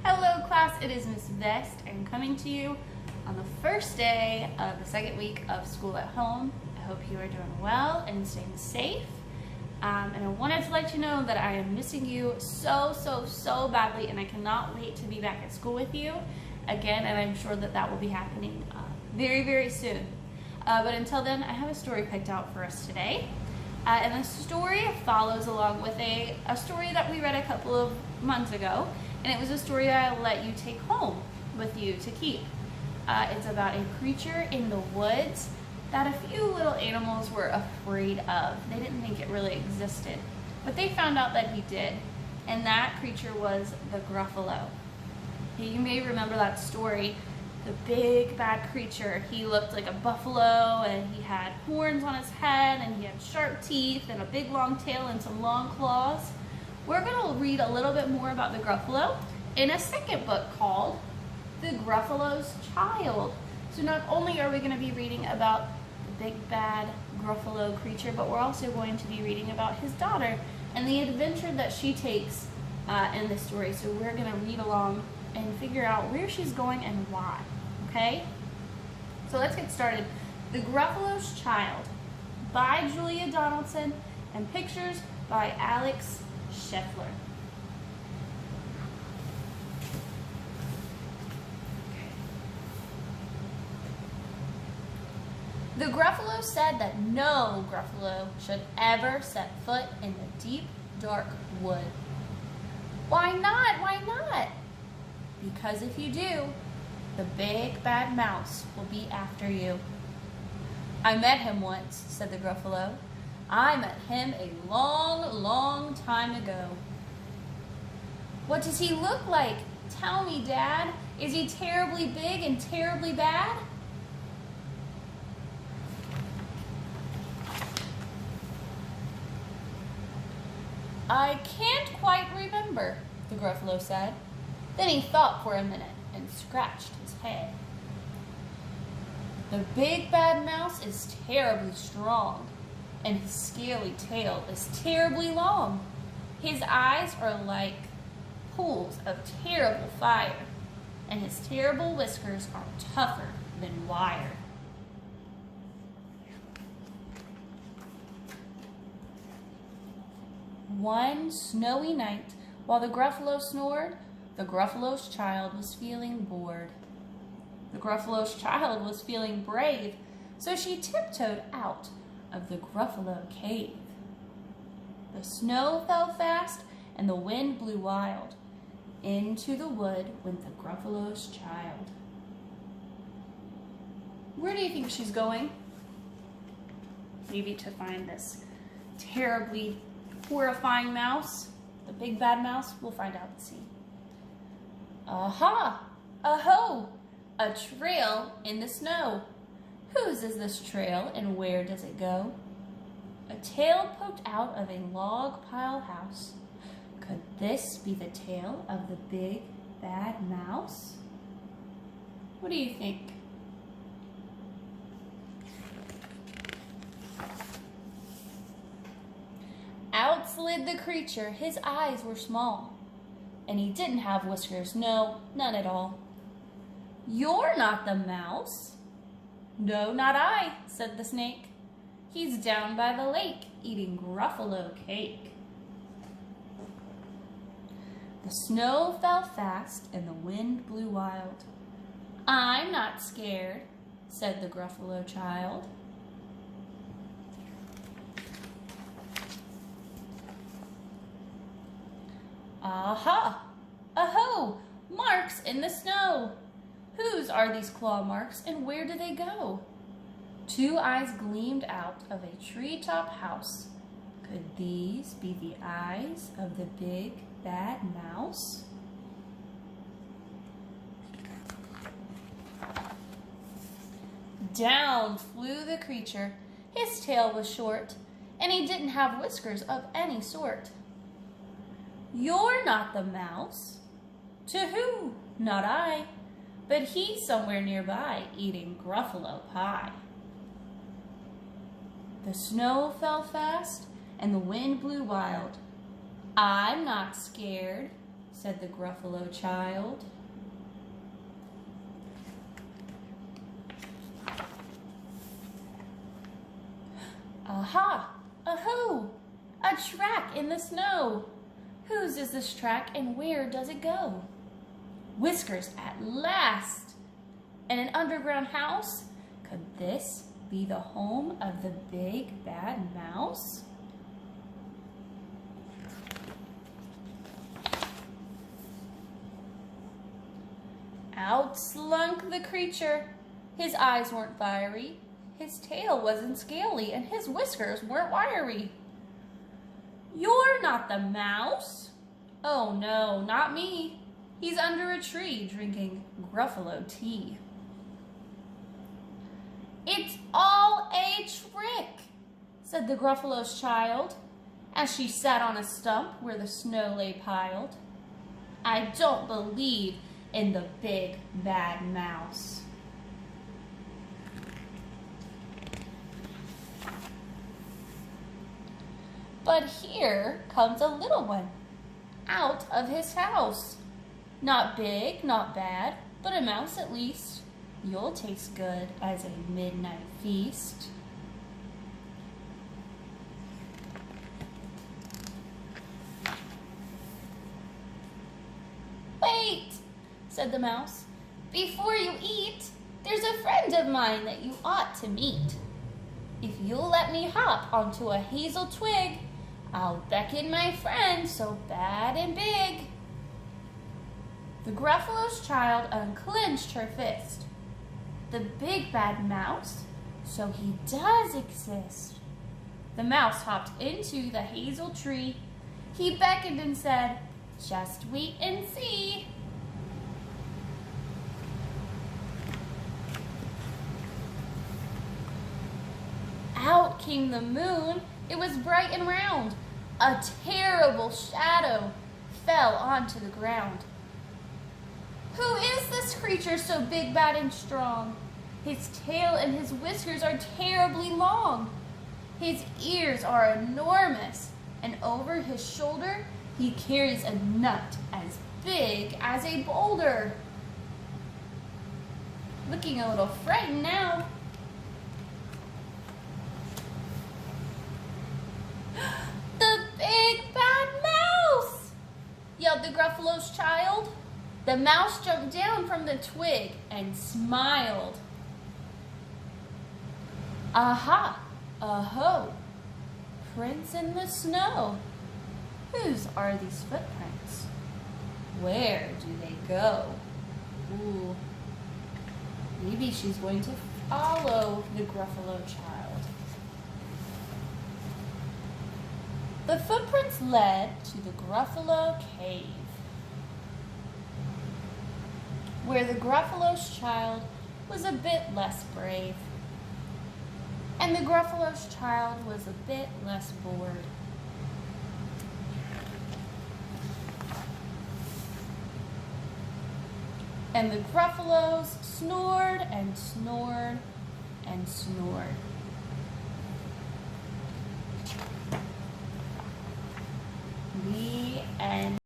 Hello class, it is Miss Vest and coming to you on the first day of the second week of school at home. I hope you are doing well and staying safe. And I wanted to let you know that I am missing you so badly, and I cannot wait to be back at school with you again, and I'm sure that that will be happening very soon. But until then, I have a story picked out for us today. And the story follows along with a story that we read a couple of months ago, and it was a story I'll let you take home with you to keep. It's about a creature in the woods that a few little animals were afraid of. They didn't think it really existed, but they found out that he did, and that creature was the Gruffalo. You may remember that story. The big bad creature, he looked like a buffalo, and he had horns on his head, and he had sharp teeth and a big long tail and some long claws. We're going to read a little bit more about the Gruffalo in a second book called The Gruffalo's Child. So not only are we going to be reading about the big bad Gruffalo creature, but we're also going to be reading about his daughter and the adventure that she takes in this story. So we're going to read along and figure out where she's going and why. Okay? So let's get started. The Gruffalo's Child by Julia Donaldson and pictures by Alex Scheffler. The Gruffalo said that no Gruffalo should ever set foot in the deep, dark wood. Why not? Why not? Because if you do, the big bad mouse will be after you. I met him once, said the Gruffalo. I met him a long time ago. What does he look like? Tell me, Dad. Is he terribly big and terribly bad? I can't quite remember, the Gruffalo said. Then he thought for a minute and scratched his head. The big bad mouse is terribly strong, and his scaly tail is terribly long. His eyes are like pools of terrible fire, and his terrible whiskers are tougher than wire. One snowy night, while the Gruffalo snored, the Gruffalo's child was feeling bored. The Gruffalo's child was feeling brave, so she tiptoed out of the Gruffalo cave. The snow fell fast and the wind blew wild. Into the wood went the Gruffalo's child. Where do you think she's going? Maybe to find this terribly horrifying mouse, the big bad mouse. We'll find out and see. Aha! Aho! A trail in the snow. Whose is this trail and where does it go? A tail poked out of a log pile house. Could this be the tail of the big bad mouse? What do you think? Out slid the creature. His eyes were small, and he didn't have whiskers. No, none at all. You're not the mouse. No, not I, said the snake. He's down by the lake eating Gruffalo cake. The snow fell fast and the wind blew wild. I'm not scared, said the Gruffalo child. Aha! Aho! Marks in the snow! Whose are these claw marks and where do they go? Two eyes gleamed out of a treetop house. Could these be the eyes of the big bad mouse? Down flew the creature. His tail was short, and he didn't have whiskers of any sort. You're not the mouse. To who? Not I. But he's somewhere nearby eating Gruffalo pie. The snow fell fast and the wind blew wild. I'm not scared, said the Gruffalo child. Aha! Aho! A track in the snow! Whose is this track and where does it go? Whiskers at last! In an underground house? Could this be the home of the big bad mouse? Out slunk the creature. His eyes weren't fiery, his tail wasn't scaly, and his whiskers weren't wiry. You're not the mouse? Oh no, not me. He's under a tree drinking Gruffalo tea. It's all a trick, said the Gruffalo's child, as she sat on a stump where the snow lay piled. I don't believe in the big bad mouse. But here comes a little one, out of his house. Not big, not bad, but a mouse at least. You'll taste good as a midnight feast. Wait, said the mouse. Before you eat, there's a friend of mine that you ought to meet. If you'll let me hop onto a hazel twig, I'll beckon my friend so bad and big. The Gruffalo's child unclenched her fist. The big bad mouse? So he does exist. The mouse hopped into the hazel tree. He beckoned and said, just wait and see. Out came the moon. It was bright and round. A terrible shadow fell onto the ground. Who is this creature so big, bad, and strong? His tail and his whiskers are terribly long. His ears are enormous, and over his shoulder he carries a nut as big as a boulder. Looking a little frightened now. The big bad mouse! Yelled the Gruffalo's child. The mouse jumped down from the twig and smiled. Aha! Aho! Prints in the snow. Whose are these footprints? Where do they go? Ooh. Maybe she's going to follow the Gruffalo child. The footprints led to the Gruffalo cave, where the Gruffalo's child was a bit less brave, and the Gruffalo's child was a bit less bored. And the Gruffalos snored and snored and snored. The end.